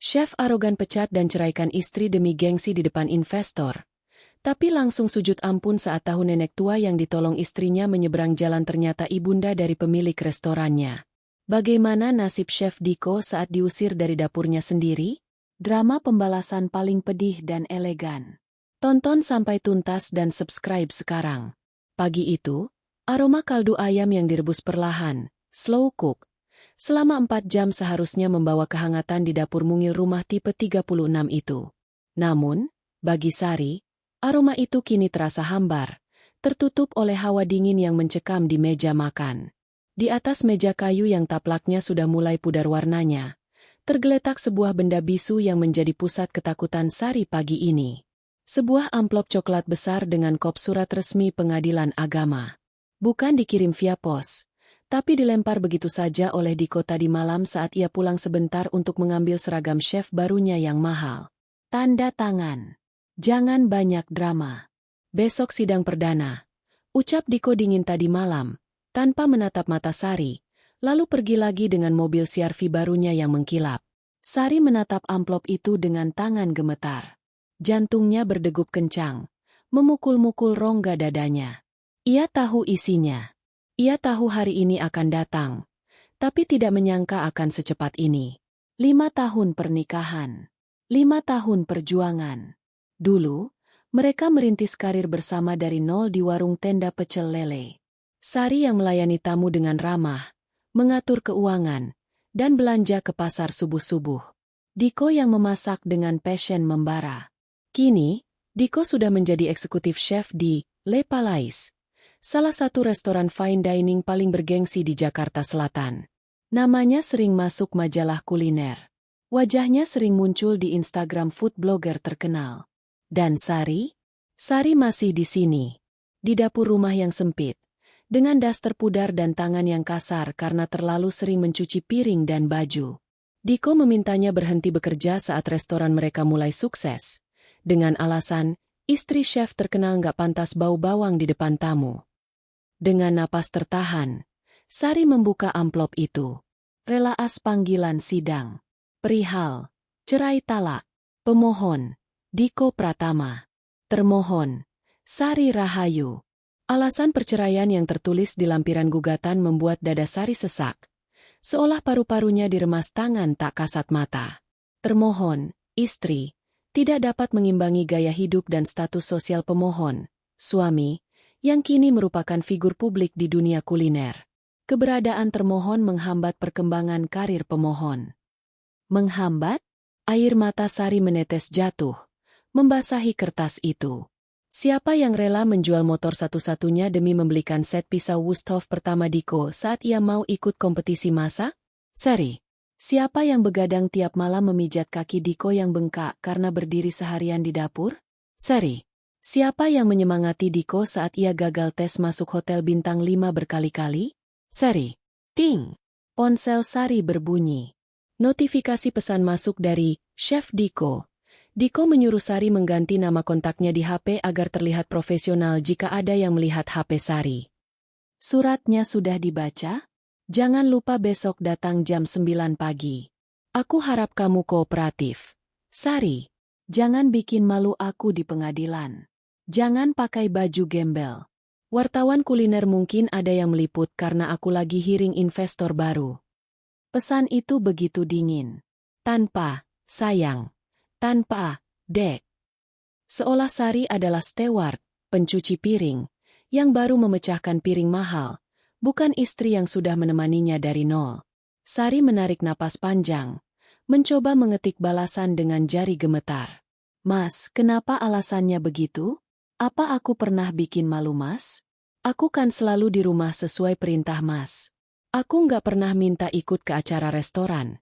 Chef arogan pecat dan ceraikan istri demi gengsi di depan investor. Tapi langsung sujud ampun saat tahu nenek tua yang ditolong istrinya menyeberang jalan ternyata ibunda dari pemilik restorannya. Bagaimana nasib Chef Diko saat diusir dari dapurnya sendiri? Drama pembalasan paling pedih dan elegan. Tonton sampai tuntas dan subscribe sekarang. Pagi itu, aroma kaldu ayam yang direbus perlahan, slow cook, selama 4 jam seharusnya membawa kehangatan di dapur mungil rumah tipe 36 itu. Namun, bagi Sari, aroma itu kini terasa hambar, tertutup oleh hawa dingin yang mencekam di meja makan. Di atas meja kayu yang taplaknya sudah mulai pudar warnanya, tergeletak sebuah benda bisu yang menjadi pusat ketakutan Sari pagi ini. Sebuah amplop coklat besar dengan kop surat resmi pengadilan agama. Bukan dikirim via pos, tapi dilempar begitu saja oleh Diko tadi malam saat ia pulang sebentar untuk mengambil seragam chef barunya yang mahal. Tanda tangan. Jangan banyak drama. Besok sidang perdana. Ucap Diko dingin tadi malam, tanpa menatap mata Sari, lalu pergi lagi dengan mobil CR-V barunya yang mengkilap. Sari menatap amplop itu dengan tangan gemetar. Jantungnya berdegup kencang, memukul-mukul rongga dadanya. Ia tahu isinya. Ia tahu hari ini akan datang, tapi tidak menyangka akan secepat ini. 5 tahun pernikahan. 5 tahun perjuangan. Dulu, mereka merintis karir bersama dari nol di warung tenda pecel lele. Sari yang melayani tamu dengan ramah, mengatur keuangan, dan belanja ke pasar subuh-subuh. Diko yang memasak dengan passion membara. Kini, Diko sudah menjadi eksekutif chef di Le Palais, salah satu restoran fine dining paling bergengsi di Jakarta Selatan. Namanya sering masuk majalah kuliner. Wajahnya sering muncul di Instagram food blogger terkenal. Dan Sari? Sari masih di sini. Di dapur rumah yang sempit, dengan daster pudar dan tangan yang kasar karena terlalu sering mencuci piring dan baju. Diko memintanya berhenti bekerja saat restoran mereka mulai sukses. Dengan alasan, istri chef terkenal nggak pantas bau bawang di depan tamu. Dengan napas tertahan, Sari membuka amplop itu. Relaas panggilan sidang. Perihal, cerai talak. Pemohon, Diko Pratama. Termohon, Sari Rahayu. Alasan perceraian yang tertulis di lampiran gugatan membuat dada Sari sesak. Seolah paru-parunya diremas tangan tak kasat mata. Termohon, istri, tidak dapat mengimbangi gaya hidup dan status sosial pemohon, suami, yang kini merupakan figur publik di dunia kuliner. Keberadaan termohon menghambat perkembangan karir pemohon. Menghambat? Air mata Sari menetes jatuh, membasahi kertas itu. Siapa yang rela menjual motor satu-satunya demi membelikan set pisau Wusthof pertama Diko saat ia mau ikut kompetisi masak? Sari. Siapa yang begadang tiap malam memijat kaki Diko yang bengkak karena berdiri seharian di dapur? Sari. Siapa yang menyemangati Diko saat ia gagal tes masuk hotel bintang 5 berkali-kali? Sari. Ting. Ponsel Sari berbunyi. Notifikasi pesan masuk dari Chef Diko. Diko menyuruh Sari mengganti nama kontaknya di HP agar terlihat profesional jika ada yang melihat HP Sari. Suratnya sudah dibaca? Jangan lupa besok datang jam 9 pagi. Aku harap kamu kooperatif. Sari, jangan bikin malu aku di pengadilan. Jangan pakai baju gembel. Wartawan kuliner mungkin ada yang meliput karena aku lagi hiring investor baru. Pesan itu begitu dingin. Tanpa sayang. Tanpa dek. Seolah Sari adalah steward, pencuci piring, yang baru memecahkan piring mahal. Bukan istri yang sudah menemaninya dari nol. Sari menarik napas panjang, mencoba mengetik balasan dengan jari gemetar. Mas, kenapa alasannya begitu? Apa aku pernah bikin malu Mas? Aku kan selalu di rumah sesuai perintah Mas. Aku nggak pernah minta ikut ke acara restoran.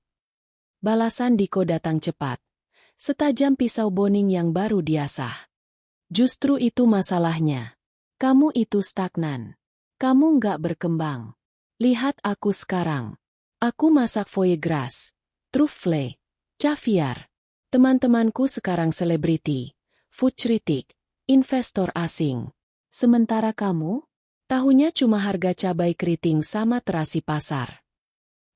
Balasan Diko datang cepat, setajam pisau boning yang baru diasah. Justru itu masalahnya. Kamu itu stagnan. Kamu nggak berkembang. Lihat aku sekarang. Aku masak foie gras, truffle, caviar. Teman-temanku sekarang selebriti, food critic, investor asing. Sementara kamu, tahunya cuma harga cabai keriting sama terasi pasar.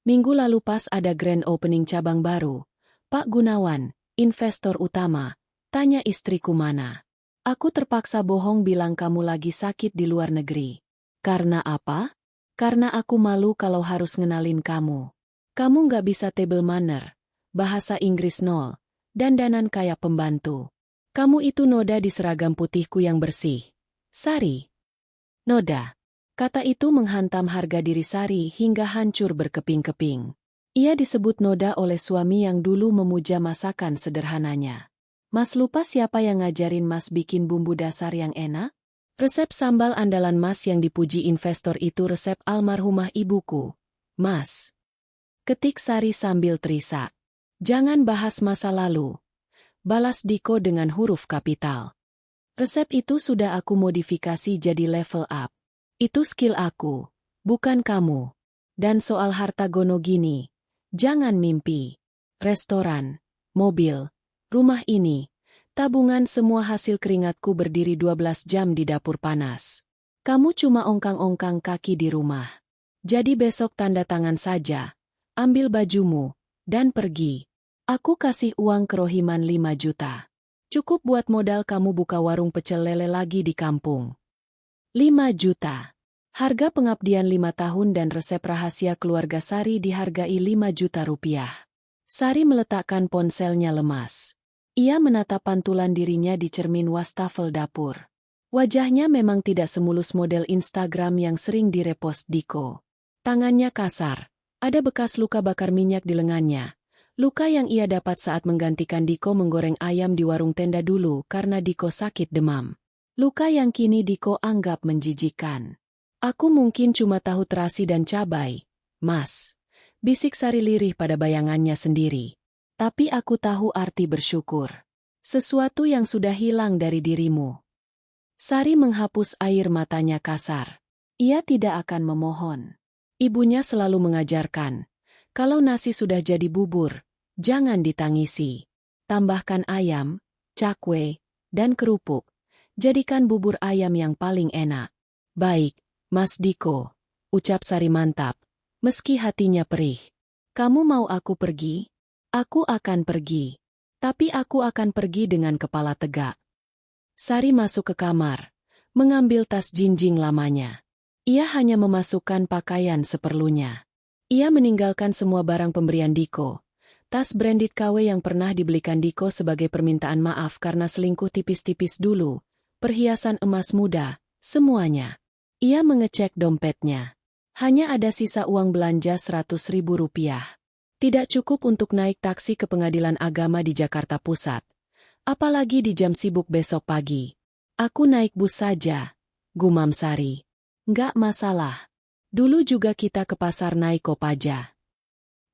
Minggu lalu pas ada grand opening cabang baru, Pak Gunawan, investor utama, tanya istriku mana. Aku terpaksa bohong bilang kamu lagi sakit di luar negeri. Karena apa? Karena aku malu kalau harus ngenalin kamu. Kamu nggak bisa table manner, bahasa Inggris nol, dandanan kayak pembantu. Kamu itu noda di seragam putihku yang bersih. Sari. Noda. Kata itu menghantam harga diri Sari hingga hancur berkeping-keping. Ia disebut noda oleh suami yang dulu memuja masakan sederhananya. Mas lupa siapa yang ngajarin Mas bikin bumbu dasar yang enak? Resep sambal andalan Mas yang dipuji investor itu resep almarhumah ibuku. Mas. Ketik Sari sambil terisak. Jangan bahas masa lalu. Balas Diko dengan huruf kapital. Resep itu sudah aku modifikasi jadi level up. Itu skill aku, bukan kamu. Dan soal harta gono gini, jangan mimpi. Restoran, mobil, rumah ini, tabungan semua hasil keringatku berdiri 12 jam di dapur panas. Kamu cuma ongkang-ongkang kaki di rumah. Jadi besok tanda tangan saja, ambil bajumu, dan pergi. Aku kasih uang kerohiman 5 juta. Cukup buat modal kamu buka warung pecel lele lagi di kampung. 5 juta. Harga pengabdian 5 tahun dan resep rahasia keluarga Sari dihargai 5 juta rupiah. Sari meletakkan ponselnya lemas. Ia menatap pantulan dirinya di cermin wastafel dapur. Wajahnya memang tidak semulus model Instagram yang sering direpost Diko. Tangannya kasar, ada bekas luka bakar minyak di lengannya. Luka yang ia dapat saat menggantikan Diko menggoreng ayam di warung tenda dulu karena Diko sakit demam. Luka yang kini Diko anggap menjijikan. Aku mungkin cuma tahu terasi dan cabai, Mas. Bisik Sari lirih pada bayangannya sendiri. Tapi aku tahu arti bersyukur. Sesuatu yang sudah hilang dari dirimu. Sari menghapus air matanya kasar. Ia tidak akan memohon. Ibunya selalu mengajarkan, kalau nasi sudah jadi bubur, jangan ditangisi. Tambahkan ayam, cakwe, dan kerupuk. Jadikan bubur ayam yang paling enak. Baik, Mas Diko, ucap Sari mantap, meski hatinya perih. Kamu mau aku pergi? Aku akan pergi. Tapi aku akan pergi dengan kepala tegak. Sari masuk ke kamar, mengambil tas jinjing lamanya. Ia hanya memasukkan pakaian seperlunya. Ia meninggalkan semua barang pemberian Diko. Tas branded KW yang pernah dibelikan Diko sebagai permintaan maaf karena selingkuh tipis-tipis dulu. Perhiasan emas muda, semuanya. Ia mengecek dompetnya. Hanya ada sisa uang belanja 100.000 rupiah. Tidak cukup untuk naik taksi ke pengadilan agama di Jakarta Pusat. Apalagi di jam sibuk besok pagi. Aku naik bus saja, gumam Sari. Nggak masalah. Dulu juga kita ke pasar naik Kopaja.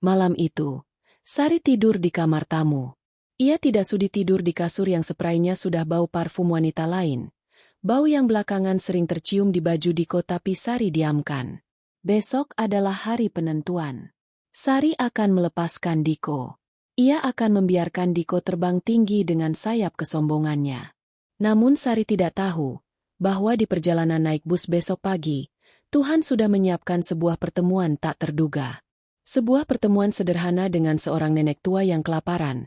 Malam itu, Sari tidur di kamar tamu. Ia tidak sudi tidur di kasur yang spraynya sudah bau parfum wanita lain. Bau yang belakangan sering tercium di baju Diko tapi Sari diamkan. Besok adalah hari penentuan. Sari akan melepaskan Diko. Ia akan membiarkan Diko terbang tinggi dengan sayap kesombongannya. Namun Sari tidak tahu bahwa di perjalanan naik bus besok pagi, Tuhan sudah menyiapkan sebuah pertemuan tak terduga. Sebuah pertemuan sederhana dengan seorang nenek tua yang kelaparan,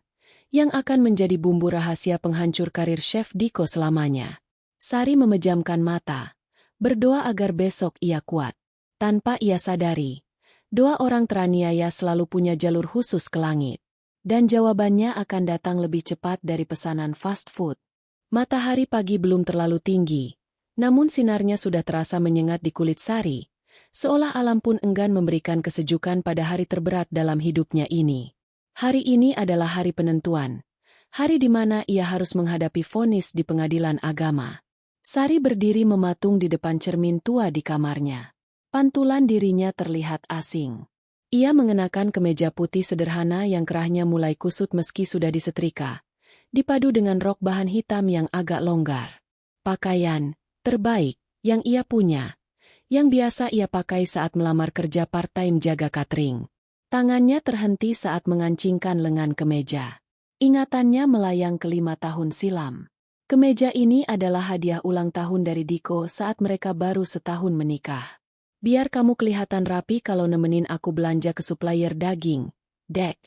yang akan menjadi bumbu rahasia penghancur karir chef Diko selamanya. Sari memejamkan mata, berdoa agar besok ia kuat. Tanpa ia sadari, doa orang teraniaya selalu punya jalur khusus ke langit. Dan jawabannya akan datang lebih cepat dari pesanan fast food. Matahari pagi belum terlalu tinggi, namun sinarnya sudah terasa menyengat di kulit Sari, seolah alam pun enggan memberikan kesejukan pada hari terberat dalam hidupnya ini. Hari ini adalah hari penentuan, hari di mana ia harus menghadapi vonis di pengadilan agama. Sari berdiri mematung di depan cermin tua di kamarnya. Pantulan dirinya terlihat asing. Ia mengenakan kemeja putih sederhana yang kerahnya mulai kusut meski sudah disetrika, dipadu dengan rok bahan hitam yang agak longgar. Pakaian terbaik yang ia punya, yang biasa ia pakai saat melamar kerja part-time jaga catering. Tangannya terhenti saat mengancingkan lengan kemeja. Ingatannya melayang ke 5 tahun silam. Kemeja ini adalah hadiah ulang tahun dari Diko saat mereka baru setahun menikah. Biar kamu kelihatan rapi kalau nemenin aku belanja ke supplier daging, Dek.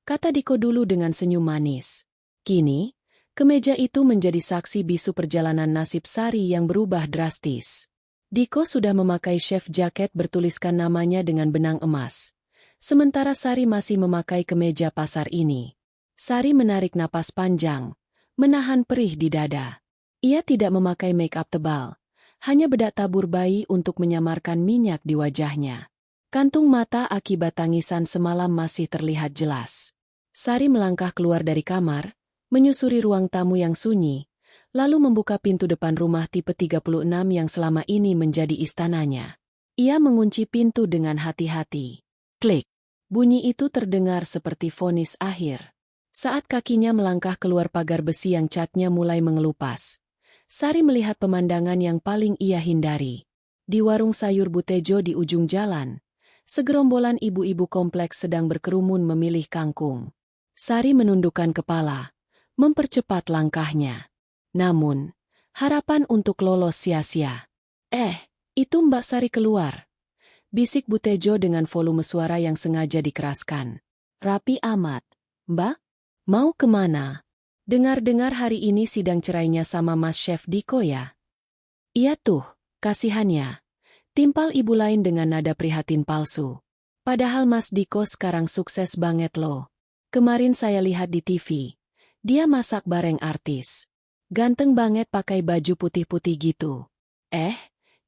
kata Diko dulu dengan senyum manis. Kini, kemeja itu menjadi saksi bisu perjalanan nasib Sari yang berubah drastis. Diko sudah memakai chef jaket bertuliskan namanya dengan benang emas. Sementara Sari masih memakai kemeja pasar ini. Sari menarik napas panjang, menahan perih di dada. Ia tidak memakai make-up tebal, hanya bedak tabur bayi untuk menyamarkan minyak di wajahnya. Kantung mata akibat tangisan semalam masih terlihat jelas. Sari melangkah keluar dari kamar, menyusuri ruang tamu yang sunyi, lalu membuka pintu depan rumah tipe 36 yang selama ini menjadi istananya. Ia mengunci pintu dengan hati-hati. Klik. Bunyi itu terdengar seperti vonis akhir. Saat kakinya melangkah keluar pagar besi yang catnya mulai mengelupas, Sari melihat pemandangan yang paling ia hindari. Di warung sayur Butejo di ujung jalan, segerombolan ibu-ibu kompleks sedang berkerumun memilih kangkung. Sari menundukkan kepala, mempercepat langkahnya. Namun, harapan untuk lolos sia-sia. Itu Mbak Sari keluar. Bisik Butejo dengan volume suara yang sengaja dikeraskan. Rapi amat. Mbak? Mau kemana? Dengar-dengar hari ini sidang cerainya sama Mas Chef Diko ya? Iya tuh, kasihannya. Timpal ibu lain dengan nada prihatin palsu. Padahal Mas Diko sekarang sukses banget loh. Kemarin saya lihat di TV. Dia masak bareng artis. Ganteng banget pakai baju putih-putih gitu.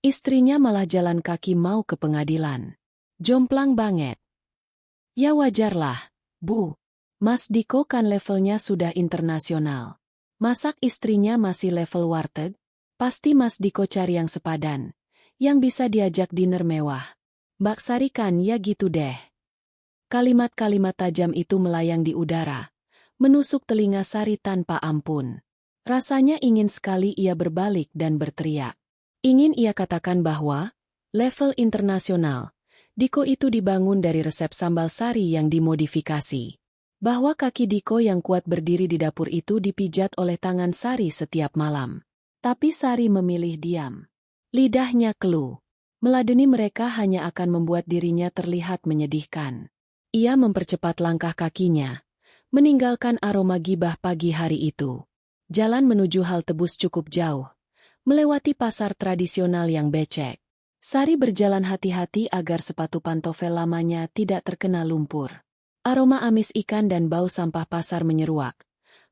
Istrinya malah jalan kaki mau ke pengadilan. Jomplang banget. Ya wajarlah, Bu. Mas Diko kan levelnya sudah internasional. Masak istrinya masih level warteg, pasti Mas Diko cari yang sepadan, yang bisa diajak dinner mewah. Mbak Sari kan ya gitu deh. Kalimat-kalimat tajam itu melayang di udara, menusuk telinga Sari tanpa ampun. Rasanya ingin sekali ia berbalik dan berteriak. Ingin ia katakan bahwa, level internasional, Diko itu dibangun dari resep sambal Sari yang dimodifikasi. Bahwa kaki Diko yang kuat berdiri di dapur itu dipijat oleh tangan Sari setiap malam. Tapi Sari memilih diam. Lidahnya keluh. Meladeni mereka hanya akan membuat dirinya terlihat menyedihkan. Ia mempercepat langkah kakinya, meninggalkan aroma gibah pagi hari itu. Jalan menuju halte bus cukup jauh, melewati pasar tradisional yang becek. Sari berjalan hati-hati agar sepatu pantofel lamanya tidak terkena lumpur. Aroma amis ikan dan bau sampah pasar menyeruak.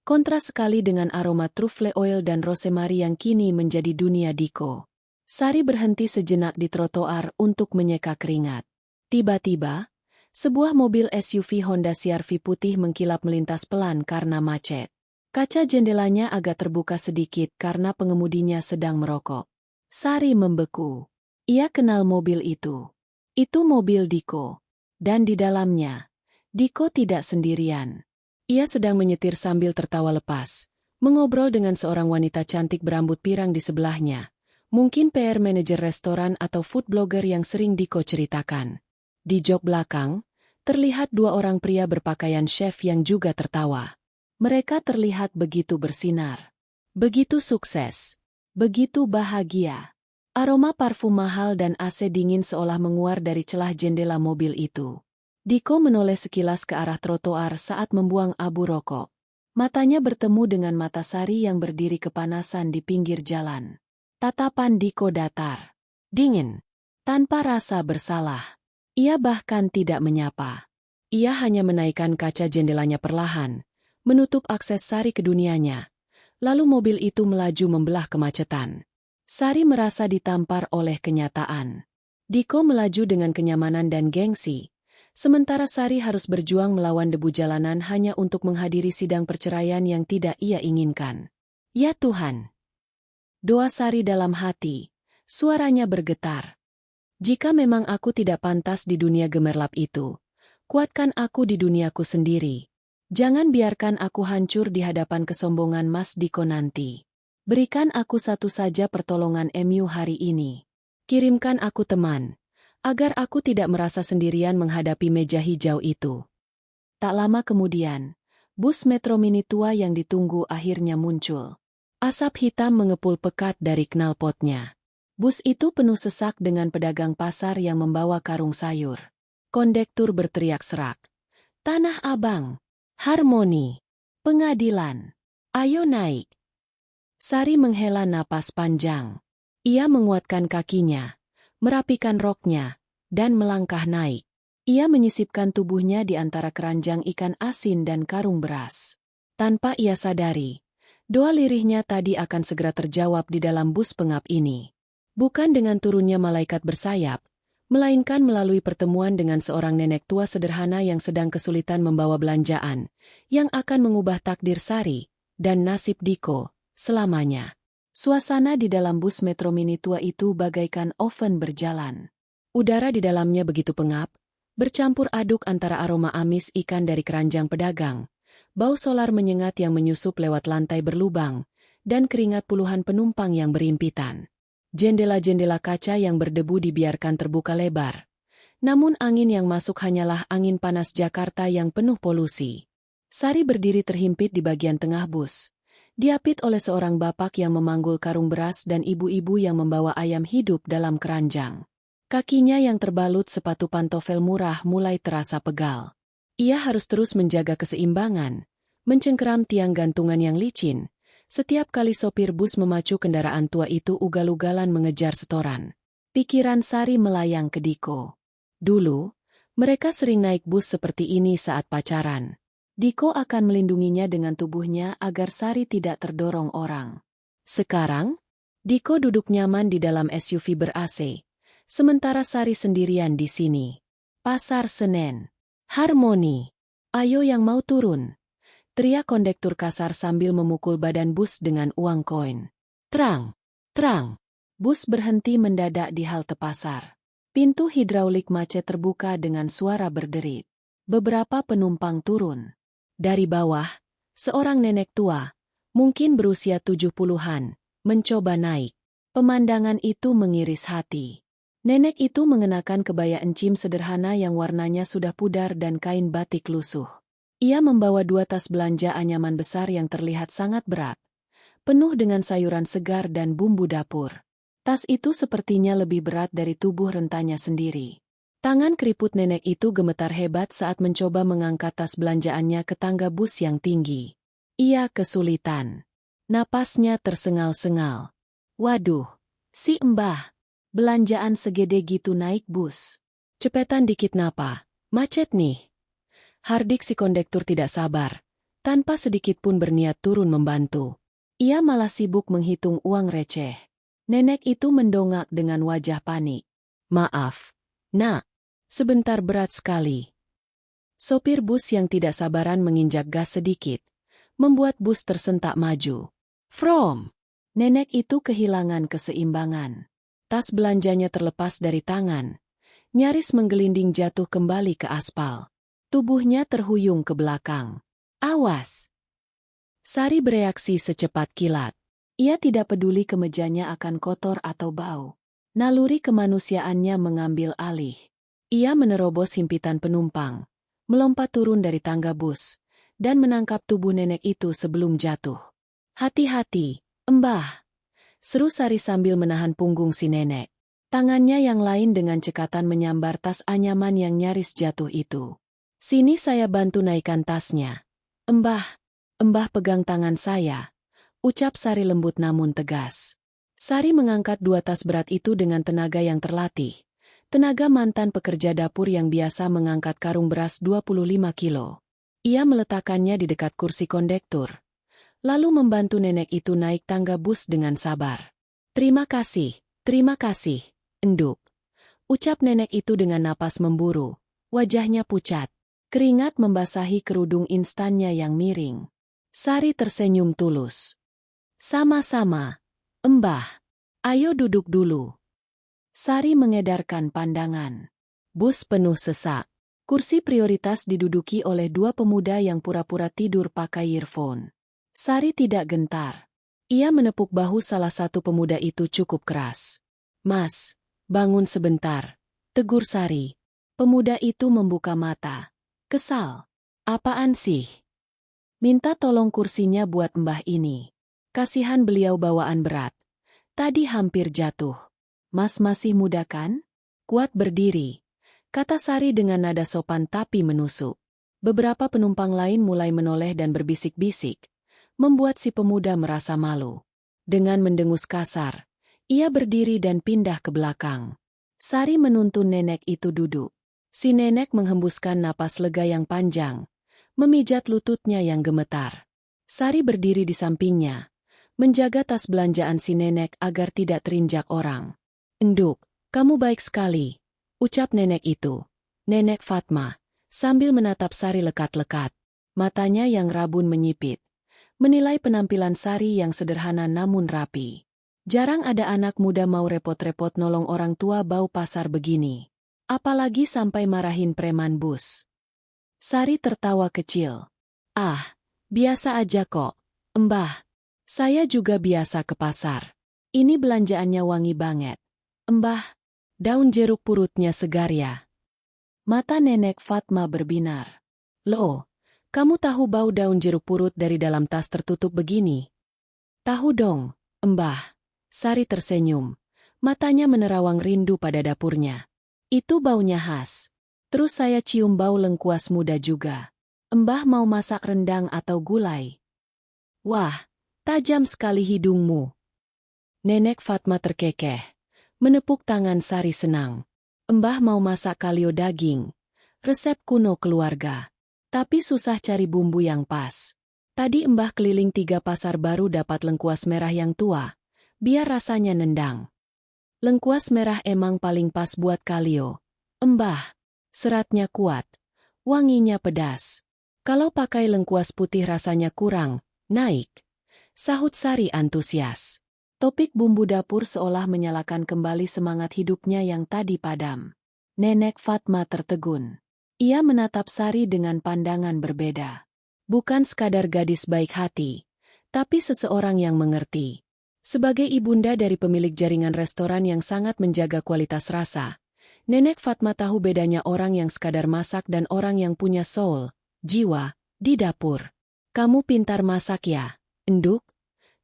Kontras sekali dengan aroma truffle oil dan rosemary yang kini menjadi dunia Diko. Sari berhenti sejenak di trotoar untuk menyeka keringat. Tiba-tiba, sebuah mobil SUV Honda CR-V putih mengkilap melintas pelan karena macet. Kaca jendelanya agak terbuka sedikit karena pengemudinya sedang merokok. Sari membeku. Ia kenal mobil itu. Itu mobil Diko. Dan di dalamnya, Diko tidak sendirian. Ia sedang menyetir sambil tertawa lepas, mengobrol dengan seorang wanita cantik berambut pirang di sebelahnya. Mungkin PR manajer restoran atau food blogger yang sering Diko ceritakan. Di jok belakang, terlihat dua orang pria berpakaian chef yang juga tertawa. Mereka terlihat begitu bersinar. Begitu sukses. Begitu bahagia. Aroma parfum mahal dan AC dingin seolah menguar dari celah jendela mobil itu. Diko menoleh sekilas ke arah trotoar saat membuang abu rokok. Matanya bertemu dengan mata Sari yang berdiri kepanasan di pinggir jalan. Tatapan Diko datar, dingin, tanpa rasa bersalah. Ia bahkan tidak menyapa. Ia hanya menaikkan kaca jendelanya perlahan, menutup akses Sari ke dunianya. Lalu mobil itu melaju membelah kemacetan. Sari merasa ditampar oleh kenyataan. Diko melaju dengan kenyamanan dan gengsi. Sementara Sari harus berjuang melawan debu jalanan hanya untuk menghadiri sidang perceraian yang tidak ia inginkan. Ya Tuhan! Doa Sari dalam hati, suaranya bergetar. Jika memang aku tidak pantas di dunia gemerlap itu, kuatkan aku di duniaku sendiri. Jangan biarkan aku hancur di hadapan kesombongan Mas Diko nanti. Berikan aku satu saja pertolongan MU hari ini. Kirimkan aku teman, agar aku tidak merasa sendirian menghadapi meja hijau itu. Tak lama kemudian, bus Metro Mini tua yang ditunggu akhirnya muncul. Asap hitam mengepul pekat dari knalpotnya. Bus itu penuh sesak dengan pedagang pasar yang membawa karung sayur. Kondektur berteriak serak. Tanah Abang! Harmoni. Pengadilan. Ayo naik. Sari menghela napas panjang. Ia menguatkan kakinya, merapikan roknya, dan melangkah naik. Ia menyisipkan tubuhnya di antara keranjang ikan asin dan karung beras. Tanpa ia sadari, doa lirihnya tadi akan segera terjawab di dalam bus pengap ini. Bukan dengan turunnya malaikat bersayap, melainkan melalui pertemuan dengan seorang nenek tua sederhana yang sedang kesulitan membawa belanjaan, yang akan mengubah takdir Sari dan nasib Diko selamanya. Suasana di dalam bus metro mini tua itu bagaikan oven berjalan. Udara di dalamnya begitu pengap, bercampur aduk antara aroma amis ikan dari keranjang pedagang, bau solar menyengat yang menyusup lewat lantai berlubang, dan keringat puluhan penumpang yang berimpitan. Jendela-jendela kaca yang berdebu dibiarkan terbuka lebar. Namun angin yang masuk hanyalah angin panas Jakarta yang penuh polusi. Sari berdiri terhimpit di bagian tengah bus. Diapit oleh seorang bapak yang memanggul karung beras dan ibu-ibu yang membawa ayam hidup dalam keranjang. Kakinya yang terbalut sepatu pantofel murah mulai terasa pegal. Ia harus terus menjaga keseimbangan, mencengkeram tiang gantungan yang licin. Setiap kali sopir bus memacu kendaraan tua itu ugal-ugalan mengejar setoran. Pikiran Sari melayang ke Diko. Dulu, mereka sering naik bus seperti ini saat pacaran. Diko akan melindunginya dengan tubuhnya agar Sari tidak terdorong orang. Sekarang, Diko duduk nyaman di dalam SUV ber-AC, sementara Sari sendirian di sini. Pasar Senen. Harmoni. Ayo yang mau turun. Teriak kondektur kasar sambil memukul badan bus dengan uang koin. Terang. Terang. Bus berhenti mendadak di halte pasar. Pintu hidraulik macet terbuka dengan suara berderit. Beberapa penumpang turun. Dari bawah, seorang nenek tua, mungkin berusia 70-an, mencoba naik. Pemandangan itu mengiris hati. Nenek itu mengenakan kebaya encim sederhana yang warnanya sudah pudar dan kain batik lusuh. Ia membawa 2 tas belanja anyaman besar yang terlihat sangat berat, penuh dengan sayuran segar dan bumbu dapur. Tas itu sepertinya lebih berat dari tubuh rentanya sendiri. Tangan keriput nenek itu gemetar hebat saat mencoba mengangkat tas belanjaannya ke tangga bus yang tinggi. Ia kesulitan. Napasnya tersengal-sengal. Waduh, si Mbah, belanjaan segede gitu naik bus. Cepetan dikit napa, macet nih. Hardik si kondektur tidak sabar, tanpa sedikit pun berniat turun membantu. Ia malah sibuk menghitung uang receh. Nenek itu mendongak dengan wajah panik. Maaf, nak. Sebentar berat sekali. Sopir bus yang tidak sabaran menginjak gas sedikit, membuat bus tersentak maju. From! Nenek itu kehilangan keseimbangan. Tas belanjanya terlepas dari tangan, nyaris menggelinding jatuh kembali ke aspal. Tubuhnya terhuyung ke belakang. Awas! Sari bereaksi secepat kilat. Ia tidak peduli kemejanya akan kotor atau bau. Naluri kemanusiaannya mengambil alih. Ia menerobos himpitan penumpang, melompat turun dari tangga bus, dan menangkap tubuh nenek itu sebelum jatuh. Hati-hati, Mbah! Seru Sari sambil menahan punggung si nenek. Tangannya yang lain dengan cekatan menyambar tas anyaman yang nyaris jatuh itu. Sini saya bantu naikkan tasnya. Mbah, Mbah pegang tangan saya, ucap Sari lembut namun tegas. Sari mengangkat 2 tas berat itu dengan tenaga yang terlatih. Tenaga mantan pekerja dapur yang biasa mengangkat karung beras 25 kilo. Ia meletakkannya di dekat kursi kondektur, lalu membantu nenek itu naik tangga bus dengan sabar. Terima kasih, enduk. Ucap nenek itu dengan napas memburu, wajahnya pucat. Keringat membasahi kerudung instannya yang miring. Sari tersenyum tulus. Sama-sama, Mbah. Ayo duduk dulu. Sari mengedarkan pandangan. Bus penuh sesak. Kursi prioritas diduduki oleh 2 pemuda yang pura-pura tidur pakai earphone. Sari tidak gentar. Ia menepuk bahu salah satu pemuda itu cukup keras. Mas, bangun sebentar, tegur Sari. Pemuda itu membuka mata. Kesal. Apaan sih? Minta tolong kursinya buat Mbah ini. Kasihan beliau bawaan berat. Tadi hampir jatuh. Mas masih muda kan? Kuat berdiri, kata Sari dengan nada sopan tapi menusuk. Beberapa penumpang lain mulai menoleh dan berbisik-bisik, membuat si pemuda merasa malu. Dengan mendengus kasar, ia berdiri dan pindah ke belakang. Sari menuntun nenek itu duduk. Si nenek menghembuskan napas lega yang panjang, memijat lututnya yang gemetar. Sari berdiri di sampingnya, menjaga tas belanjaan si nenek agar tidak terinjak orang. "Enduk, kamu baik sekali," ucap nenek itu. Nenek Fatma, sambil menatap Sari lekat-lekat. Matanya yang rabun menyipit, menilai penampilan Sari yang sederhana namun rapi. Jarang ada anak muda mau repot-repot nolong orang tua bau pasar begini. Apalagi sampai marahin preman bus. Sari tertawa kecil. "Ah, biasa aja kok, Mbah. Saya juga biasa ke pasar. Ini belanjaannya wangi banget. Mbah, daun jeruk purutnya segar ya." Mata nenek Fatma berbinar. "Loh, kamu tahu bau daun jeruk purut dari dalam tas tertutup begini?" "Tahu dong, Mbah." Sari tersenyum. Matanya menerawang rindu pada dapurnya. "Itu baunya khas. Terus saya cium bau lengkuas muda juga. Mbah mau masak rendang atau gulai?" "Wah, tajam sekali hidungmu." Nenek Fatma terkekeh, menepuk tangan Sari senang. "Mbah mau masak kalio daging, resep kuno keluarga. Tapi susah cari bumbu yang pas. Tadi Mbah keliling 3 pasar baru dapat lengkuas merah yang tua, biar rasanya nendang." "Lengkuas merah emang paling pas buat kalio, Mbah. Seratnya kuat, wanginya pedas. Kalau pakai lengkuas putih rasanya kurang, naik," sahut Sari antusias. Topik bumbu dapur seolah menyalakan kembali semangat hidupnya yang tadi padam. Nenek Fatma tertegun. Ia menatap Sari dengan pandangan berbeda. Bukan sekadar gadis baik hati, tapi seseorang yang mengerti. Sebagai ibunda dari pemilik jaringan restoran yang sangat menjaga kualitas rasa, Nenek Fatma tahu bedanya orang yang sekadar masak dan orang yang punya soul, jiwa, di dapur. "Kamu pintar masak ya, Enduk?"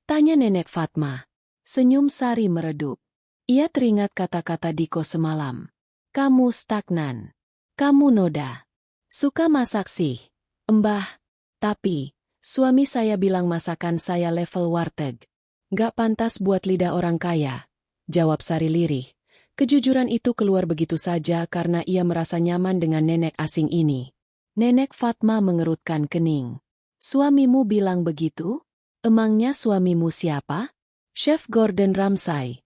tanya Nenek Fatma. Senyum Sari meredup. Ia teringat kata-kata Diko semalam. "Kamu stagnan. Kamu noda. Suka masak sih, Mbah. Tapi, suami saya bilang masakan saya level warteg. Gak pantas buat lidah orang kaya," jawab Sari lirih. Kejujuran itu keluar begitu saja karena ia merasa nyaman dengan nenek asing ini. Nenek Fatma mengerutkan kening. "Suamimu bilang begitu? Emangnya suamimu siapa?" "Chef Gordon Ramsay."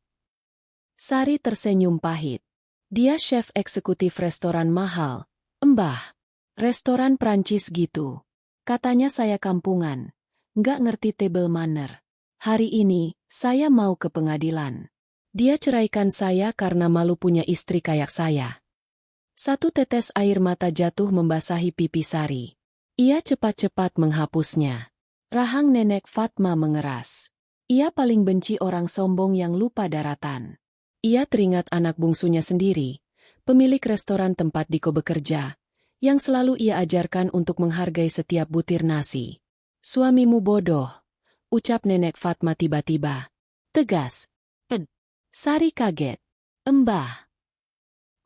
Sari tersenyum pahit. "Dia chef eksekutif restoran mahal, Mbah. Restoran Prancis gitu. Katanya saya kampungan, nggak ngerti table manner. Hari ini, saya mau ke pengadilan. Dia ceraikan saya karena malu punya istri kayak saya." Satu tetes air mata jatuh membasahi pipi Sari. Ia cepat-cepat menghapusnya. Rahang Nenek Fatma mengeras. Ia paling benci orang sombong yang lupa daratan. Ia teringat anak bungsunya sendiri, pemilik restoran tempat Diko bekerja, yang selalu ia ajarkan untuk menghargai setiap butir nasi. "Suamimu bodoh," ucap Nenek Fatma tiba-tiba. Tegas. Sari kaget. "Mbah."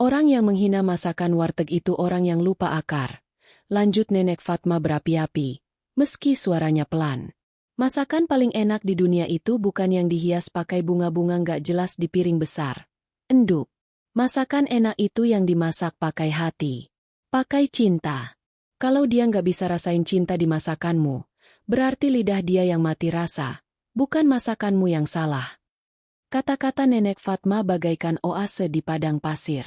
"Orang yang menghina masakan warteg itu orang yang lupa akar," lanjut Nenek Fatma berapi-api, meski suaranya pelan. "Masakan paling enak di dunia itu bukan yang dihias pakai bunga-bunga nggak jelas di piring besar, Enduk. Masakan enak itu yang dimasak pakai hati, pakai cinta. Kalau dia nggak bisa rasain cinta di masakanmu, berarti lidah dia yang mati rasa, bukan masakanmu yang salah." Kata-kata Nenek Fatma bagaikan oase di padang pasir.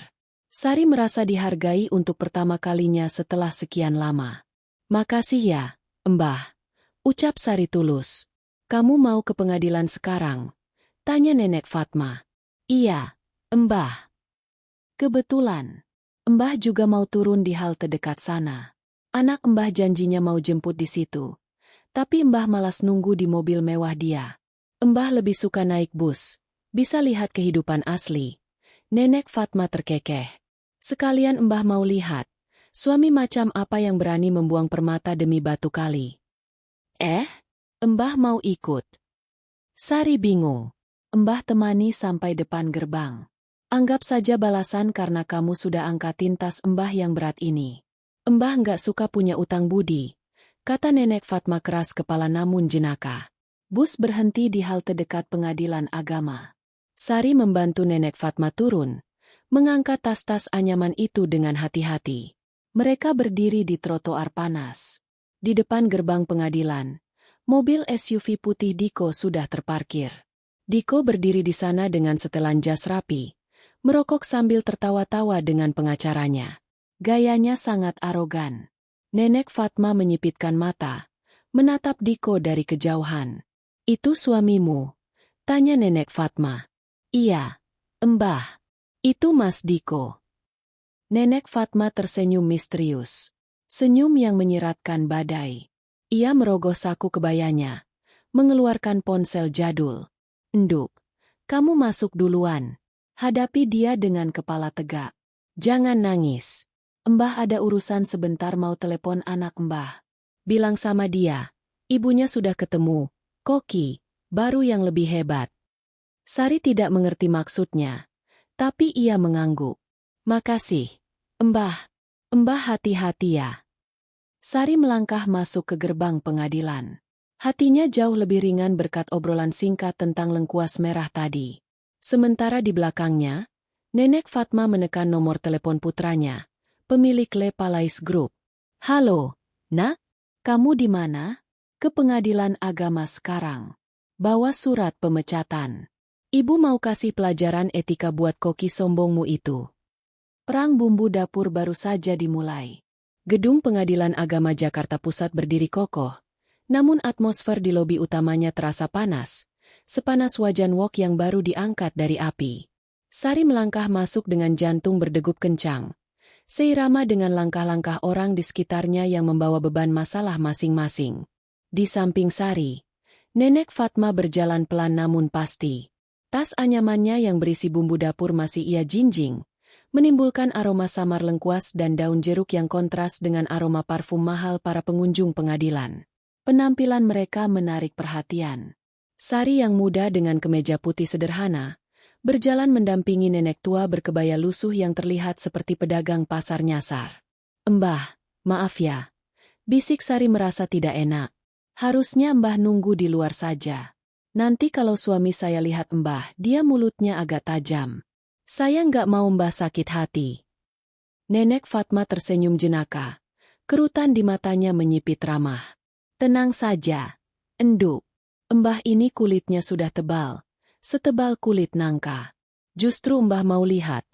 Sari merasa dihargai untuk pertama kalinya setelah sekian lama. "Makasih ya, Mbah," ucap Sari tulus. "Kamu mau ke pengadilan sekarang?" tanya Nenek Fatma. "Iya, Mbah. Kebetulan, Mbah juga mau turun di halte dekat sana. Anak Mbah janjinya mau jemput di situ. Tapi Mbah malas nunggu di mobil mewah dia. Mbah lebih suka naik bus. Bisa lihat kehidupan asli." Nenek Fatma terkekeh. Sekalian Mbah mau lihat, suami macam apa yang berani membuang permata demi batu kali. Mbah mau ikut?" Sari bingung. "Mbah temani sampai depan gerbang. Anggap saja balasan karena kamu sudah angkatin tas Mbah yang berat ini." Mbah nggak suka punya utang budi, kata Nenek Fatma keras kepala namun jenaka. Bus berhenti di halte dekat pengadilan agama. Sari membantu Nenek Fatma turun, mengangkat tas-tas anyaman itu dengan hati-hati. Mereka berdiri di trotoar panas. Di depan gerbang pengadilan, mobil SUV putih Diko sudah terparkir. Diko berdiri di sana dengan setelan jas rapi, merokok sambil tertawa-tawa dengan pengacaranya. Gayanya sangat arogan. Nenek Fatma menyipitkan mata, menatap Diko dari kejauhan. "Itu suamimu?" tanya Nenek Fatma. "Iya, Mbah. Itu Mas Diko." Nenek Fatma tersenyum misterius. Senyum yang menyiratkan badai. Ia merogoh saku kebayanya, mengeluarkan ponsel jadul. "Nduk, kamu masuk duluan." Hadapi dia dengan kepala tegak. "Jangan nangis. Mbah ada urusan sebentar mau telepon anak Mbah. Bilang sama dia, ibunya sudah ketemu, Koki, baru yang lebih hebat." Sari tidak mengerti maksudnya, tapi ia mengangguk. "Makasih, Mbah. Mbah hati-hati ya." Sari melangkah masuk ke gerbang pengadilan. Hatinya jauh lebih ringan berkat obrolan singkat tentang lengkuas merah tadi. Sementara di belakangnya, Nenek Fatma menekan nomor telepon putranya, pemilik Le Palais Group. "Halo, Nak? Kamu di mana?" "Ke pengadilan agama sekarang. Bawa surat pemecatan. Ibu mau kasih pelajaran etika buat Koki sombongmu itu." Perang bumbu dapur baru saja dimulai. Gedung Pengadilan Agama Jakarta Pusat berdiri kokoh, namun atmosfer di lobi utamanya terasa panas, sepanas wajan wok yang baru diangkat dari api. Sari melangkah masuk dengan jantung berdegup kencang, seirama dengan langkah-langkah orang di sekitarnya yang membawa beban masalah masing-masing. Di samping Sari, Nenek Fatma berjalan pelan namun pasti. Tas anyamannya yang berisi bumbu dapur masih ia jinjing, menimbulkan aroma samar lengkuas dan daun jeruk yang kontras dengan aroma parfum mahal para pengunjung pengadilan. Penampilan mereka menarik perhatian. Sari yang muda dengan kemeja putih sederhana, berjalan mendampingi nenek tua berkebaya lusuh yang terlihat seperti pedagang pasar nyasar. "Mbah, maaf ya." Bisik Sari merasa tidak enak. "Harusnya Mbah nunggu di luar saja. Nanti kalau suami saya lihat Mbah, dia mulutnya agak tajam. Saya nggak mau Mbah sakit hati." Nenek Fatma tersenyum jenaka. Kerutan di matanya menyipit ramah. "Tenang saja, Enduk. Mbah ini kulitnya sudah tebal, setebal kulit nangka. Justru Mbah mau lihat,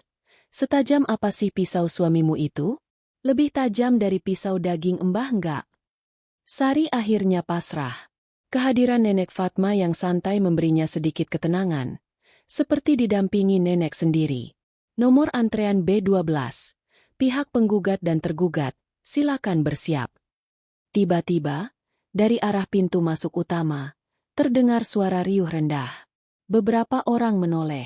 setajam apa sih pisau suamimu itu? Lebih tajam dari pisau daging Mbah enggak?" Sari akhirnya pasrah. Kehadiran Nenek Fatma yang santai memberinya sedikit ketenangan, seperti didampingi nenek sendiri. "Nomor antrean B12. Pihak penggugat dan tergugat, silakan bersiap." Tiba-tiba, dari arah pintu masuk utama, terdengar suara riuh rendah. Beberapa orang menoleh.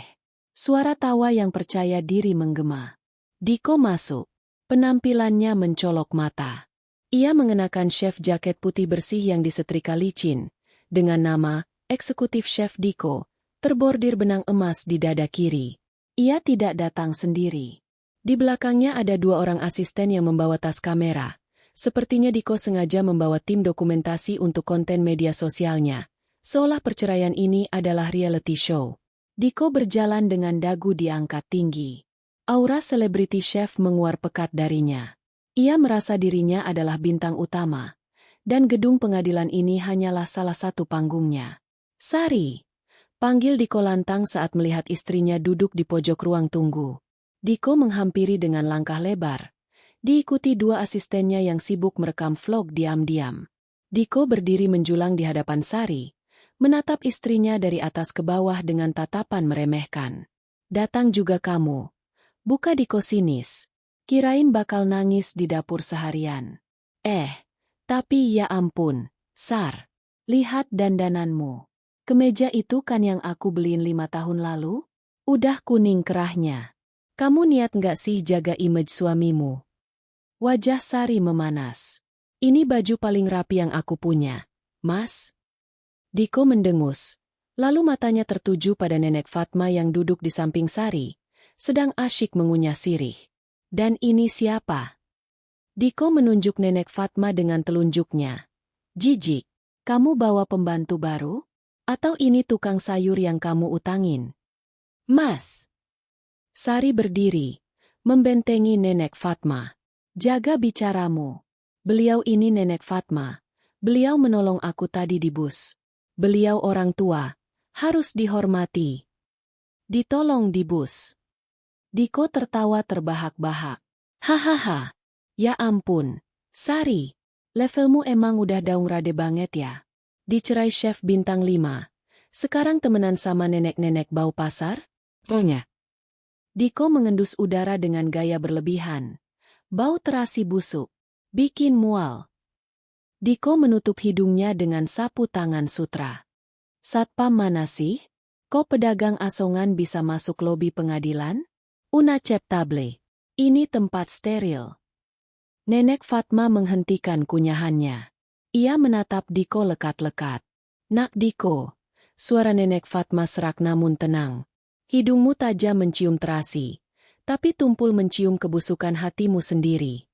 Suara tawa yang percaya diri menggema. Diko masuk. Penampilannya mencolok mata. Ia mengenakan chef jaket putih bersih yang disetrika licin, dengan nama Eksekutif Chef Diko, terbordir benang emas di dada kiri. Ia tidak datang sendiri. Di belakangnya ada 2 orang asisten yang membawa tas kamera. Sepertinya Diko sengaja membawa tim dokumentasi untuk konten media sosialnya, seolah perceraian ini adalah reality show. Diko berjalan dengan dagu diangkat tinggi. Aura selebriti chef menguar pekat darinya. Ia merasa dirinya adalah bintang utama, dan gedung pengadilan ini hanyalah salah satu panggungnya. "Sari!" panggil Diko lantang saat melihat istrinya duduk di pojok ruang tunggu. Diko menghampiri dengan langkah lebar, diikuti 2 asistennya yang sibuk merekam vlog diam-diam. Diko berdiri menjulang di hadapan Sari, menatap istrinya dari atas ke bawah dengan tatapan meremehkan. "Datang juga kamu?" Buka Diko sinis. Kirain bakal nangis di dapur seharian. Tapi ya ampun, Sar. Lihat dandananmu. Kemeja itu kan yang aku beliin 5 tahun lalu? Udah kuning kerahnya. Kamu niat nggak sih jaga image suamimu?" Wajah Sari memanas. "Ini baju paling rapi yang aku punya, Mas." Diko mendengus. Lalu matanya tertuju pada Nenek Fatma yang duduk di samping Sari, sedang asyik mengunyah sirih. "Dan ini siapa?" Diko menunjuk Nenek Fatma dengan telunjuknya. Jijik, kamu bawa pembantu baru? Atau ini tukang sayur yang kamu utangin? Mas. Sari berdiri, membentengi Nenek Fatma. Jaga bicaramu. Beliau ini Nenek Fatma. Beliau menolong aku tadi di bus. Beliau orang tua, harus dihormati. Ditolong di bus. Diko tertawa terbahak-bahak. Hahaha, ya ampun, Sari, levelmu emang udah daung rade banget ya. Dicerai chef bintang 5, sekarang temenan sama nenek-nenek bau pasar? Ohnya. Diko mengendus udara dengan gaya berlebihan. Bau terasi busuk, bikin mual. Diko menutup hidungnya dengan sapu tangan sutra. Satpam mana sih? Kok pedagang asongan bisa masuk lobi pengadilan? Unacceptable. Ini tempat steril. Nenek Fatma menghentikan kunyahannya. Ia menatap Diko lekat-lekat. Nak Diko, suara Nenek Fatma serak namun tenang. Hidungmu tajam mencium terasi, tapi tumpul mencium kebusukan hatimu sendiri.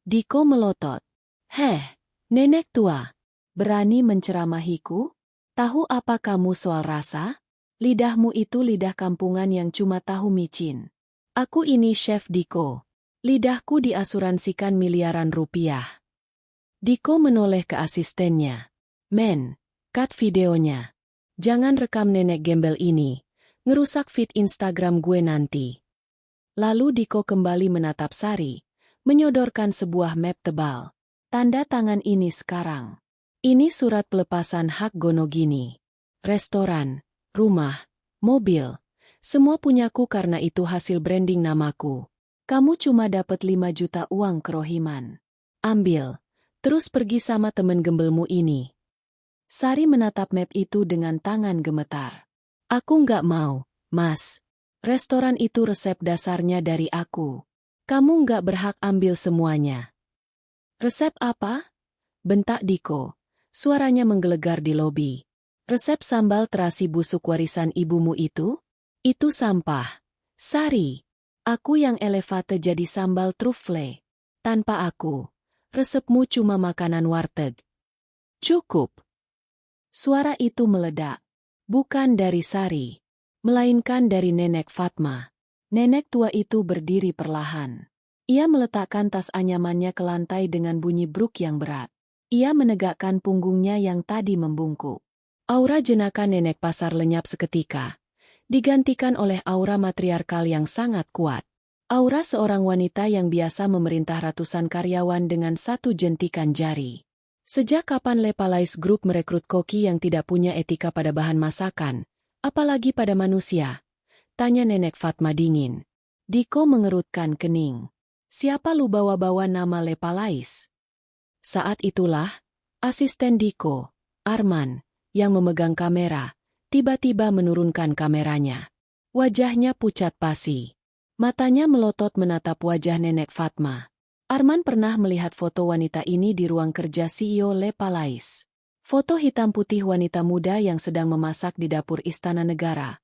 Diko melotot. Heh, nenek tua, berani menceramahiku? Tahu apa kamu soal rasa? Lidahmu itu lidah kampungan yang cuma tahu micin. Aku ini Chef Diko. Lidahku diasuransikan miliaran rupiah. Diko menoleh ke asistennya. Men, cut videonya. Jangan rekam nenek gembel ini. Ngerusak feed Instagram gue nanti. Lalu Diko kembali menatap Sari, menyodorkan sebuah map tebal. Tanda tangan ini sekarang. Ini surat pelepasan hak Gonogini. Restoran, rumah, mobil, semua punyaku karena itu hasil branding namaku. Kamu cuma dapat 5 juta uang kerohiman. Ambil, terus pergi sama temen gembelmu ini. Sari menatap map itu dengan tangan gemetar. Aku nggak mau, Mas. Restoran itu resep dasarnya dari aku. Kamu nggak berhak ambil semuanya. Resep apa? Bentak Diko. Suaranya menggelegar di lobi. Resep sambal terasi busuk warisan ibumu itu? Itu sampah. Sari. Aku yang elevate jadi sambal truffle. Tanpa aku, resepmu cuma makanan warteg. Cukup. Suara itu meledak. Bukan dari Sari, melainkan dari Nenek Fatma. Nenek tua itu berdiri perlahan. Ia meletakkan tas anyamannya ke lantai dengan bunyi bruk yang berat. Ia menegakkan punggungnya yang tadi membungkuk. Aura jenaka nenek pasar lenyap seketika, digantikan oleh aura matriarkal yang sangat kuat. Aura seorang wanita yang biasa memerintah ratusan karyawan dengan satu jentikan jari. Sejak kapan Lepalais Group merekrut koki yang tidak punya etika pada bahan masakan, apalagi pada manusia? Tanya Nenek Fatma dingin. Diko mengerutkan kening. Siapa lu bawa-bawa nama Lepalais? Saat itulah, asisten Diko, Arman, yang memegang kamera, tiba-tiba menurunkan kameranya. Wajahnya pucat pasi. Matanya melotot menatap wajah Nenek Fatma. Arman pernah melihat foto wanita ini di ruang kerja CEO Lepalais. Foto hitam putih wanita muda yang sedang memasak di dapur Istana Negara.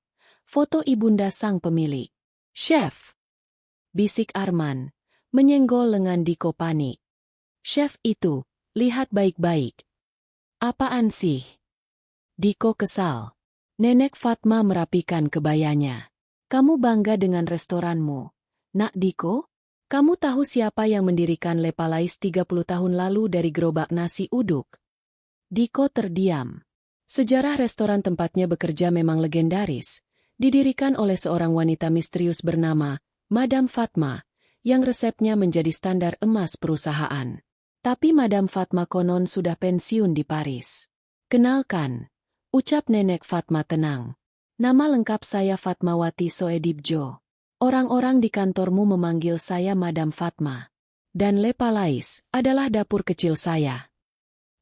Foto ibunda sang pemilik. Chef! Bisik Arman, menyenggol lengan Diko panik. Chef itu, lihat baik-baik. Apaan sih? Diko kesal. Nenek Fatma merapikan kebayanya. Kamu bangga dengan restoranmu. Nak Diko? Kamu tahu siapa yang mendirikan Lepalais 30 tahun lalu dari gerobak nasi uduk? Diko terdiam. Sejarah restoran tempatnya bekerja memang legendaris, didirikan oleh seorang wanita misterius bernama Madam Fatma, yang resepnya menjadi standar emas perusahaan. Tapi Madam Fatma konon sudah pensiun di Paris. Kenalkan, ucap Nenek Fatma tenang. Nama lengkap saya Fatmawati Soedibjo. Orang-orang di kantormu memanggil saya Madam Fatma. Dan Lepalais adalah dapur kecil saya.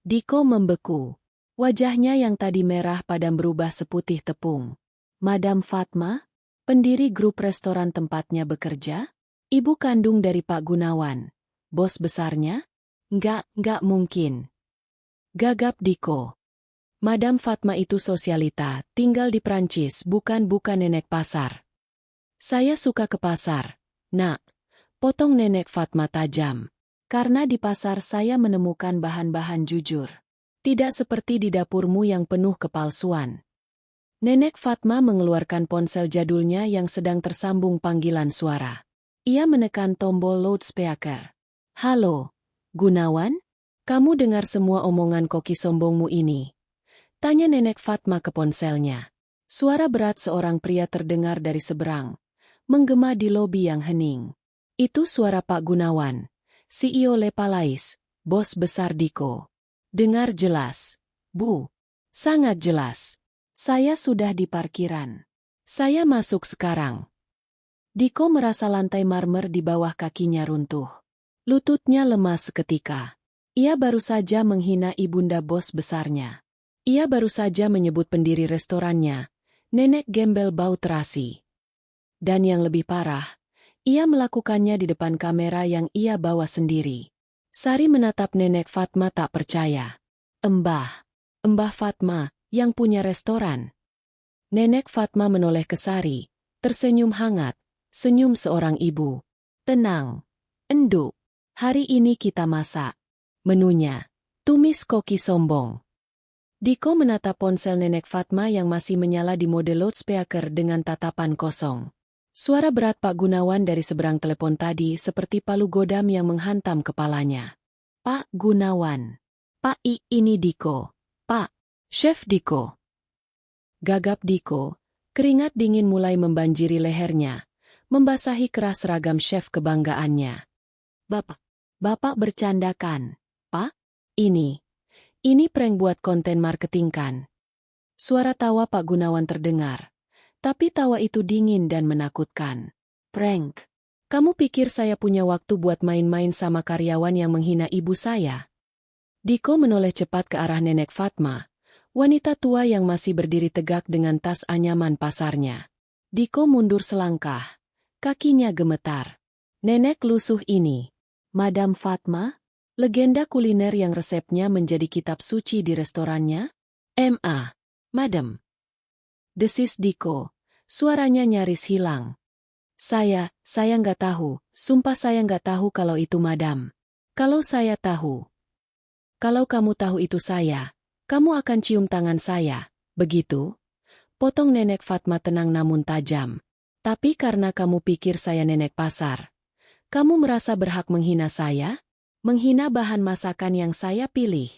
Diko membeku. Wajahnya yang tadi merah padam berubah seputih tepung. Madam Fatma? Pendiri grup restoran tempatnya bekerja? Ibu kandung dari Pak Gunawan? Bos besarnya? Nggak mungkin. Gagap Diko. Madam Fatma itu sosialita, tinggal di Prancis, bukan nenek pasar. Saya suka ke pasar, nak. Potong Nenek Fatma tajam. Karena di pasar saya menemukan bahan-bahan jujur. Tidak seperti di dapurmu yang penuh kepalsuan. Nenek Fatma mengeluarkan ponsel jadulnya yang sedang tersambung panggilan suara. Ia menekan tombol loudspeaker. Halo, Gunawan? Kamu dengar semua omongan koki sombongmu ini? Tanya Nenek Fatma ke ponselnya. Suara berat seorang pria terdengar dari seberang, menggema di lobi yang hening. Itu suara Pak Gunawan, CEO Lepalais, bos besar Diko. Dengar jelas, Bu. Sangat jelas. Saya sudah di parkiran. Saya masuk sekarang. Diko merasa lantai marmer di bawah kakinya runtuh. Lututnya lemas seketika. Ia baru saja menghina ibunda bos besarnya. Ia baru saja menyebut pendiri restorannya, nenek gembel bau terasi. Dan yang lebih parah, ia melakukannya di depan kamera yang ia bawa sendiri. Sari menatap Nenek Fatma tak percaya. Mbah Fatma, yang punya restoran. Nenek Fatma menoleh ke Sari, tersenyum hangat, senyum seorang ibu. Tenang, Enduk. Hari ini kita masak. Menunya, tumis koki sombong. Diko menatap ponsel Nenek Fatma yang masih menyala di mode loudspeaker dengan tatapan kosong. Suara berat Pak Gunawan dari seberang telepon tadi seperti palu godam yang menghantam kepalanya. Pak Gunawan. Pak ini Diko. Pak. Chef Diko. Gagap Diko, keringat dingin mulai membanjiri lehernya, membasahi kerah seragam chef kebanggaannya. Bapak bercandakan, Pak? Ini prank buat konten marketing kan? Suara tawa Pak Gunawan terdengar, tapi tawa itu dingin dan menakutkan. Prank? Kamu pikir saya punya waktu buat main-main sama karyawan yang menghina ibu saya? Diko menoleh cepat ke arah Nenek Fatma, wanita tua yang masih berdiri tegak dengan tas anyaman pasarnya. Diko mundur selangkah, kakinya gemetar. Nenek lusuh ini, Madam Fatma? Legenda kuliner yang resepnya menjadi kitab suci di restorannya? Madam. Desis Diko, suaranya nyaris hilang. Saya nggak tahu, sumpah saya nggak tahu kalau itu Madam. Kalau saya tahu. Kalau kamu tahu itu saya, kamu akan cium tangan saya, begitu? Potong Nenek Fatma tenang namun tajam. Tapi karena kamu pikir saya nenek pasar, kamu merasa berhak menghina saya? Menghina bahan masakan yang saya pilih.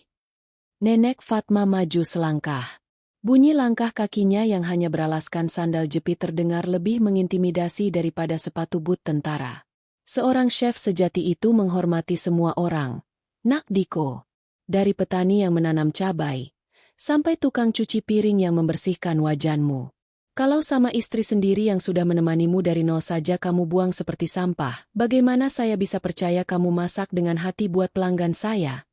Nenek Fatma maju selangkah. Bunyi langkah kakinya yang hanya beralaskan sandal jepit terdengar lebih mengintimidasi daripada sepatu boot tentara. Seorang chef sejati itu menghormati semua orang. Nak Diko. Dari petani yang menanam cabai, sampai tukang cuci piring yang membersihkan wajanmu. Kalau sama istri sendiri yang sudah menemanimu dari nol saja kamu buang seperti sampah, bagaimana saya bisa percaya kamu masak dengan hati buat pelanggan saya?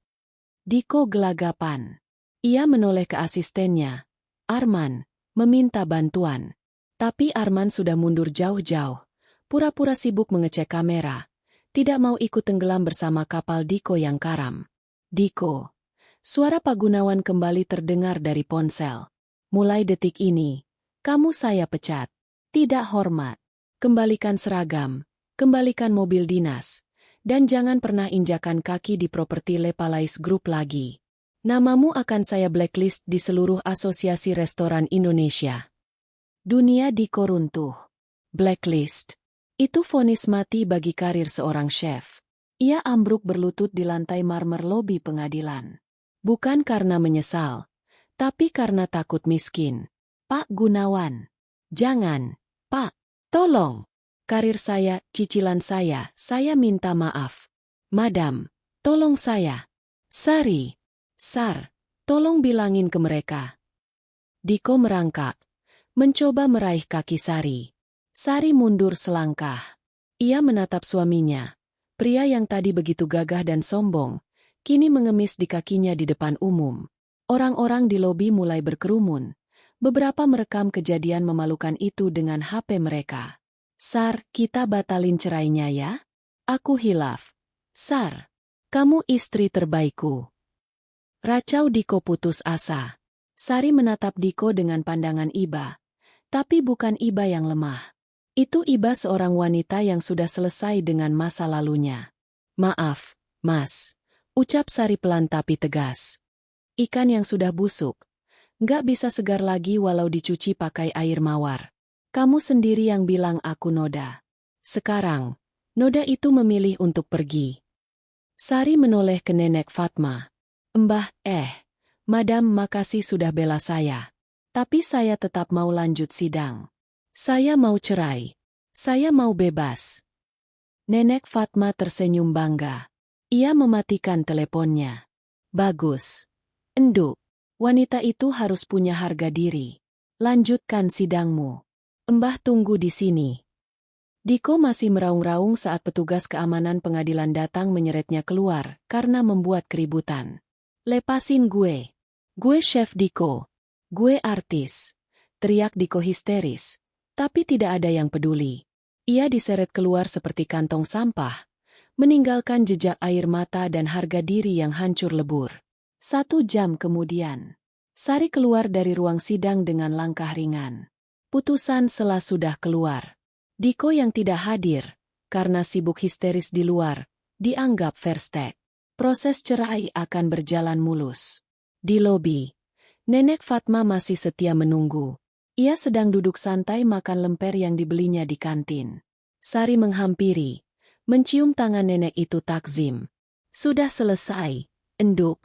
Diko gelagapan. Ia menoleh ke asistennya, Arman, meminta bantuan. Tapi Arman sudah mundur jauh-jauh, pura-pura sibuk mengecek kamera, tidak mau ikut tenggelam bersama kapal Diko yang karam. Diko. Suara Pak Gunawan kembali terdengar dari ponsel. Mulai detik ini, kamu saya pecat. Tidak hormat. Kembalikan seragam, kembalikan mobil dinas, dan jangan pernah injakan kaki di properti Lepalais Group lagi. Namamu akan saya blacklist di seluruh asosiasi restoran Indonesia. Dunia Diko runtuh. Blacklist. Itu vonis mati bagi karir seorang chef. Ia ambruk berlutut di lantai marmer lobi pengadilan. Bukan karena menyesal, tapi karena takut miskin. Pak Gunawan. Jangan, Pak. Tolong. Karir saya, cicilan saya minta maaf. Madam, tolong saya. Sari. Sar, tolong bilangin ke mereka. Diko merangkak, mencoba meraih kaki Sari. Sari mundur selangkah. Ia menatap suaminya, pria yang tadi begitu gagah dan sombong, kini mengemis di kakinya di depan umum. Orang-orang di lobi mulai berkerumun. Beberapa merekam kejadian memalukan itu dengan HP mereka. Sar, kita batalin cerainya ya? Aku hilaf. Sar, kamu istri terbaikku. Racau Diko putus asa. Sari menatap Diko dengan pandangan iba. Tapi bukan iba yang lemah. Itu iba seorang wanita yang sudah selesai dengan masa lalunya. Maaf, Mas, ucap Sari pelan tapi tegas. Ikan yang sudah busuk. Nggak bisa segar lagi walau dicuci pakai air mawar. Kamu sendiri yang bilang aku noda. Sekarang, noda itu memilih untuk pergi. Sari menoleh ke Nenek Fatma. Mbah, Madam makasih sudah bela saya. Tapi saya tetap mau lanjut sidang. Saya mau cerai. Saya mau bebas. Nenek Fatma tersenyum bangga. Ia mematikan teleponnya. Bagus. Enduk. Wanita itu harus punya harga diri. Lanjutkan sidangmu. Mbah tunggu di sini. Diko masih meraung-raung saat petugas keamanan pengadilan datang menyeretnya keluar karena membuat keributan. Lepasin gue. Gue Chef Diko. Gue artis. Teriak Diko histeris. Tapi tidak ada yang peduli. Ia diseret keluar seperti kantong sampah, meninggalkan jejak air mata dan harga diri yang hancur lebur. 1 jam kemudian, Sari keluar dari ruang sidang dengan langkah ringan. Putusan selah sudah keluar. Diko yang tidak hadir, karena sibuk histeris di luar, dianggap verstek. Proses cerai akan berjalan mulus. Di lobi, Nenek Fatma masih setia menunggu. Ia sedang duduk santai makan lemper yang dibelinya di kantin. Sari menghampiri, mencium tangan nenek itu takzim. Sudah selesai, Enduk.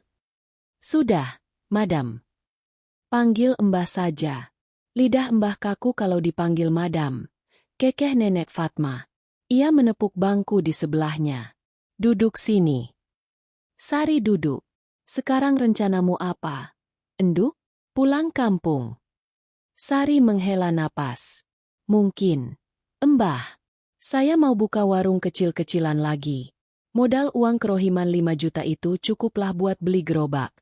Sudah, Madam. Panggil Mbah saja. Lidah Mbah kaku kalau dipanggil Madam. Kekeh Nenek Fatma. Ia menepuk bangku di sebelahnya. Duduk sini. Sari duduk. Sekarang rencanamu apa? Enduk? Pulang kampung. Sari menghela napas. Mungkin. Mbah. Saya mau buka warung kecil-kecilan lagi. Modal uang kerohiman 5 juta itu cukuplah buat beli gerobak.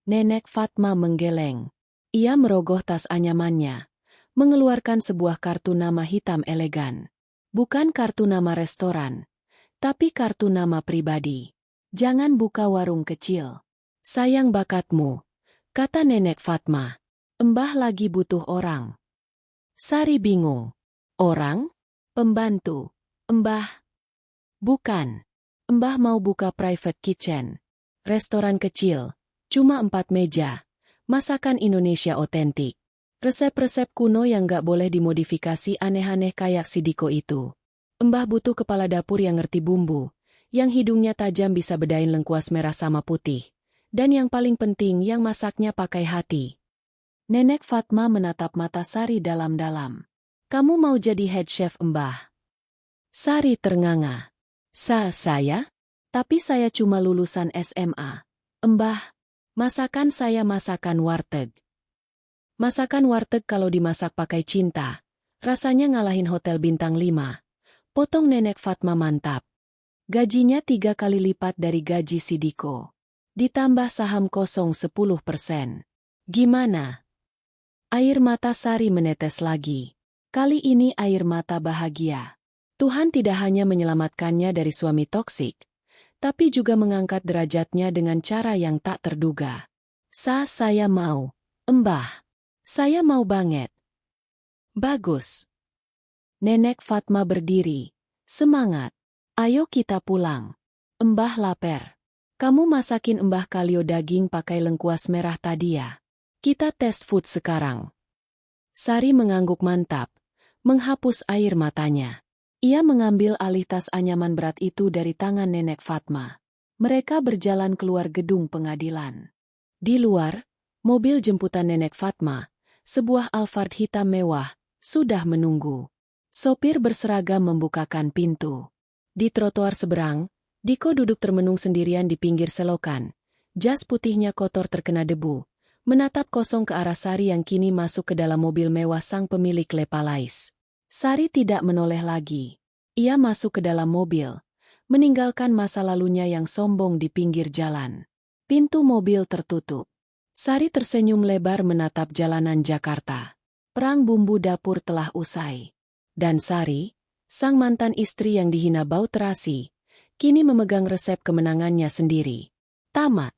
Nenek Fatma menggeleng. Ia merogoh tas anyamannya. Mengeluarkan sebuah kartu nama hitam elegan. Bukan kartu nama restoran. Tapi kartu nama pribadi. Jangan buka warung kecil. Sayang bakatmu, kata Nenek Fatma. Mbah lagi butuh orang. Sari bingung. Orang? Pembantu. Mbah? Bukan. Mbah mau buka private kitchen. Restoran kecil. Cuma 4 meja. Masakan Indonesia otentik. Resep-resep kuno yang gak boleh dimodifikasi aneh-aneh kayak si Diko itu. Mbah butuh kepala dapur yang ngerti bumbu. Yang hidungnya tajam bisa bedain lengkuas merah sama putih. Dan yang paling penting yang masaknya pakai hati. Nenek Fatma menatap mata Sari dalam-dalam. Kamu mau jadi head chef Mbah? Sari ternganga. Saya? Tapi saya cuma lulusan SMA. Mbah, masakan saya masakan warteg. Masakan warteg kalau dimasak pakai cinta. Rasanya ngalahin hotel bintang 5. Potong Nenek Fatma mantap. Gajinya 3 kali lipat dari gaji si Diko. Ditambah saham kosong 10%. Gimana? Air mata Sari menetes lagi. Kali ini air mata bahagia. Tuhan tidak hanya menyelamatkannya dari suami toksik, tapi juga mengangkat derajatnya dengan cara yang tak terduga. Saya mau. Mbah. Saya mau banget. Bagus. Nenek Fatma berdiri. Semangat. Ayo kita pulang. Mbah lapar. Kamu masakin Mbah kalio daging pakai lengkuas merah tadi ya. Kita tes food sekarang. Sari mengangguk mantap, menghapus air matanya. Ia mengambil alih tas anyaman berat itu dari tangan Nenek Fatma. Mereka berjalan keluar gedung pengadilan. Di luar, mobil jemputan Nenek Fatma, sebuah Alphard hitam mewah, sudah menunggu. Sopir berseragam membukakan pintu. Di trotoar seberang, Diko duduk termenung sendirian di pinggir selokan. Jas putihnya kotor terkena debu, menatap kosong ke arah Sari yang kini masuk ke dalam mobil mewah sang pemilik Lepalais. Sari tidak menoleh lagi. Ia masuk ke dalam mobil, meninggalkan masa lalunya yang sombong di pinggir jalan. Pintu mobil tertutup. Sari tersenyum lebar menatap jalanan Jakarta. Perang bumbu dapur telah usai. Dan Sari, sang mantan istri yang dihina bau terasi, kini memegang resep kemenangannya sendiri. Tamat.